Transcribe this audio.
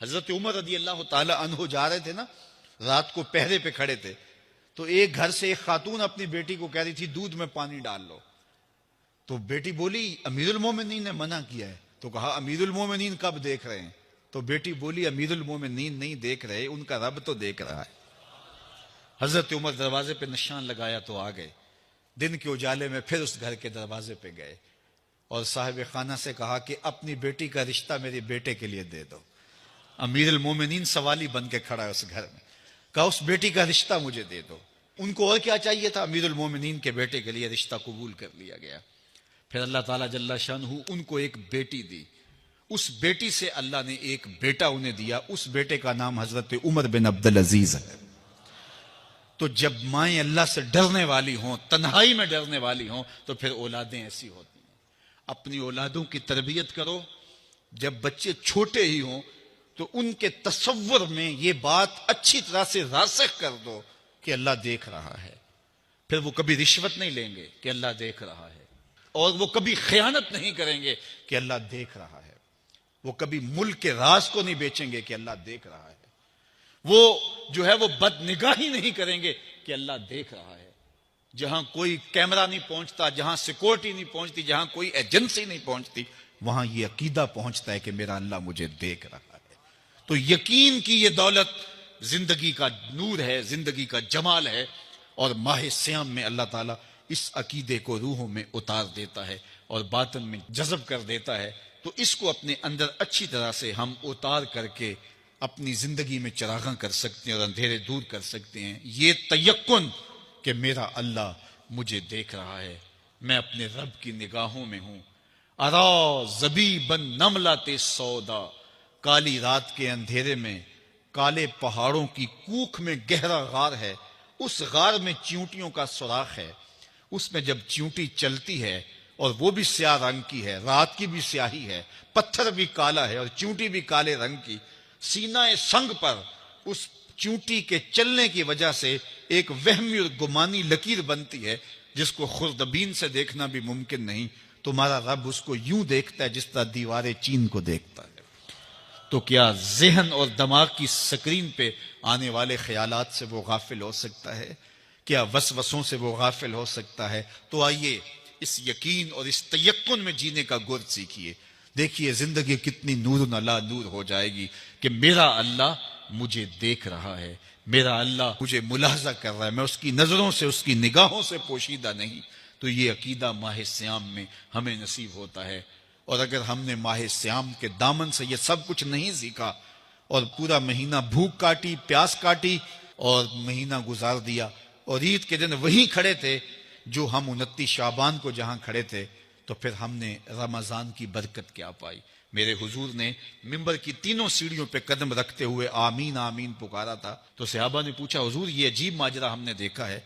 حضرت عمر رضی اللہ تعالی عنہ جا رہے تھے نا، رات کو پہرے پہ کھڑے تھے، تو ایک گھر سے ایک خاتون اپنی بیٹی کو کہہ رہی تھی دودھ میں پانی ڈال لو، تو بیٹی بولی امیر المومنین نے منع کیا ہے، تو کہا امیر المومنین کب دیکھ رہے ہیں؟ تو بیٹی بولی امیر المومنین نہیں دیکھ رہے، ان کا رب تو دیکھ رہا ہے۔ حضرت عمر دروازے پہ نشان لگایا تو آ گئے، دن کے اجالے میں پھر اس گھر کے دروازے پہ گئے اور صاحب خانہ سے کہا کہ اپنی بیٹی کا رشتہ میرے بیٹے کے لیے دے دو۔ امیر المومنین سوالی بن کے کھڑا ہے اس گھر میں، کہا اس بیٹی کا رشتہ مجھے دے دو۔ ان کو اور کیا چاہیے تھا؟ امیر المومنین کے بیٹے کے لیے رشتہ قبول کر لیا گیا۔ پھر اللہ تعالیٰ جل شانہ ان کو ایک بیٹی دی، اس بیٹی سے اللہ نے ایک بیٹا انہیں دیا، اس بیٹے کا نام حضرت عمر بن عبدالعزیز ہے۔ تو جب مائیں اللہ سے ڈرنے والی ہوں، تنہائی میں ڈرنے والی ہوں، تو پھر اولادیں ایسی ہوتی ہیں۔ اپنی اولادوں کی تربیت کرو، جب بچے چھوٹے ہی ہوں تو ان کے تصور میں یہ بات اچھی طرح سے راسخ کر دو کہ اللہ دیکھ رہا ہے۔ پھر وہ کبھی رشوت نہیں لیں گے کہ اللہ دیکھ رہا ہے، اور وہ کبھی خیانت نہیں کریں گے کہ اللہ دیکھ رہا ہے، وہ کبھی ملک کے راز کو نہیں بیچیں گے کہ اللہ دیکھ رہا ہے، وہ جو ہے وہ بد نگاہی نہیں کریں گے کہ اللہ دیکھ رہا ہے۔ جہاں کوئی کیمرہ نہیں پہنچتا، جہاں سیکورٹی نہیں پہنچتی، جہاں کوئی ایجنسی نہیں پہنچتی، وہاں یہ عقیدہ پہنچتا ہے کہ میرا اللہ مجھے دیکھ رہا ہے۔ تو یقین کی یہ دولت زندگی کا نور ہے، زندگی کا جمال ہے، اور ماہ سیام میں اللہ تعالیٰ اس عقیدے کو روحوں میں اتار دیتا ہے اور باطن میں جذب کر دیتا ہے۔ تو اس کو اپنے اندر اچھی طرح سے ہم اتار کر کے اپنی زندگی میں چراغاں کر سکتے ہیں اور اندھیرے دور کر سکتے ہیں۔ یہ تیقن کہ میرا اللہ مجھے دیکھ رہا ہے، میں اپنے رب کی نگاہوں میں ہوں۔ ارا زبیبن نملۃ سودا، کالی رات کے اندھیرے میں کالے پہاڑوں کی کوکھ میں گہرا غار ہے، اس غار میں چیونٹیوں کا سوراخ ہے، اس میں جب چیونٹی چلتی ہے اور وہ بھی سیاہ رنگ کی ہے، رات کی بھی سیاہی ہے، پتھر بھی کالا ہے اور چیونٹی بھی کالے رنگ کی، سینہ سنگ پر اس چیونٹی کے چلنے کی وجہ سے ایک وہمی اور گمانی لکیر بنتی ہے جس کو خوردبین سے دیکھنا بھی ممکن نہیں۔ تمہارا رب اس کو یوں دیکھتا ہے جس طرح دیوار چین کو دیکھتا ہے۔ تو کیا ذہن اور دماغ کی سکرین پہ آنے والے خیالات سے وہ غافل ہو سکتا ہے؟ کیا وسوسوں سے وہ غافل ہو سکتا ہے؟ تو آئیے اس یقین اور اس تیقن میں جینے کا گر سیکھیے۔ دیکھیے زندگی کتنی نور علی نور ہو جائے گی کہ میرا اللہ مجھے دیکھ رہا ہے، میرا اللہ مجھے ملاحظہ کر رہا ہے، میں اس کی نظروں سے، اس کی نگاہوں سے پوشیدہ نہیں۔ تو یہ عقیدہ ماہ سیام میں ہمیں نصیب ہوتا ہے۔ اور اگر ہم نے ماہ سیام کے دامن سے یہ سب کچھ نہیں سیکھا اور پورا مہینہ بھوک کاٹی، پیاس کاٹی اور مہینہ گزار دیا، اور عید کے دن وہیں کھڑے تھے جو ہم 29 شعبان کو جہاں کھڑے تھے، تو پھر ہم نے رمضان کی برکت کیا پائی؟ میرے حضور نے ممبر کی تینوں سیڑھیوں پہ قدم رکھتے ہوئے آمین آمین پکارا تھا، تو صحابہ نے پوچھا حضور یہ عجیب ماجرا ہم نے دیکھا ہے،